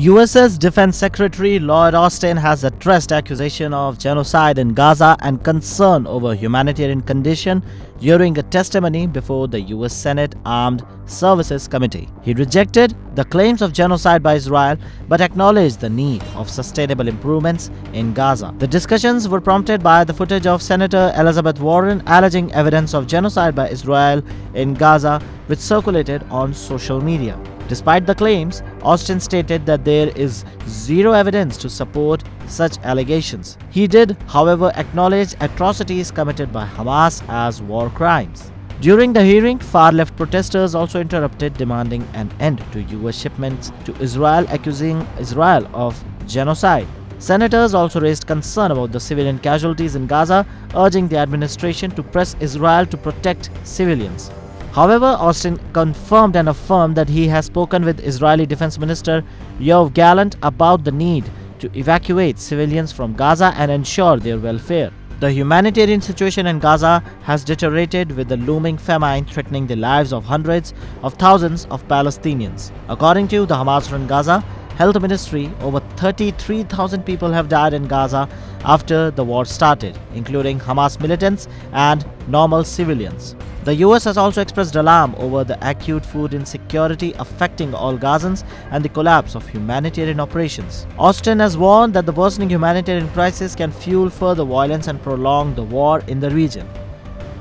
US's Defense Secretary Lloyd has addressed accusation of genocide in Gaza and concern over humanitarian condition during a testimony before the US Senate Armed Services Committee. He rejected the claims of genocide by Israel but acknowledged the need of sustainable improvements in Gaza. The discussions were prompted by the footage of Senator Elizabeth Warren alleging evidence of genocide by Israel in Gaza, which circulated on social media. Despite the claims, Austin stated that there is zero evidence to support such allegations. He did, however, acknowledge atrocities committed by Hamas as war crimes. During the hearing, far-left protesters also interrupted, demanding an end to US shipments to Israel, accusing Israel of genocide. Senators also raised concern about the civilian casualties in Gaza, urging the administration to press Israel to protect civilians. However, Austin confirmed and affirmed that he has spoken with Israeli Defense Minister Yoav Gallant about the need to evacuate civilians from Gaza and ensure their welfare. The humanitarian situation in Gaza has deteriorated, with the looming famine threatening the lives of hundreds of thousands of Palestinians. According to the Hamas-run Gaza Health Ministry, over 33,000 people have died in Gaza after the war started, including Hamas militants and normal civilians. The US has also expressed alarm over the acute food insecurity affecting all Gazans and the collapse of humanitarian operations. Austin has warned that the worsening humanitarian crisis can fuel further violence and prolong the war in the region.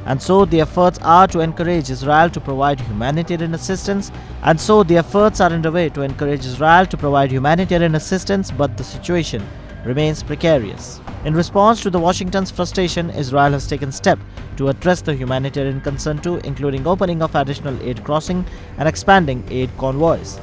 And so the efforts are to encourage Israel to provide humanitarian assistance. But the situation remains precarious. In response to the Washington's frustration, Israel has taken steps to address the humanitarian concern too, including opening of additional aid crossing and expanding aid convoys.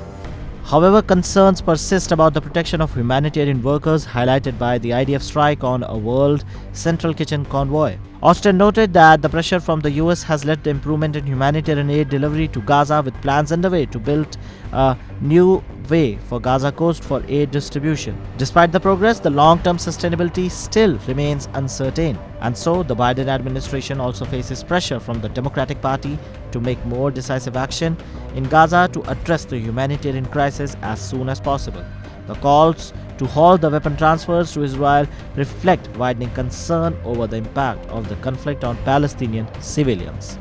However, concerns persist about the protection of humanitarian workers, highlighted by the IDF strike on a World Central Kitchen convoy. Austin noted that the pressure from the US has led to improvement in humanitarian aid delivery to Gaza, with plans underway to build a new way for Gaza coast for aid distribution. Despite the progress, the long-term sustainability still remains uncertain. And so the Biden administration also faces pressure from the Democratic Party to make more decisive action in Gaza to address the humanitarian crisis as soon as possible. The calls to halt the weapon transfers to Israel reflect widening concern over the impact of the conflict on Palestinian civilians.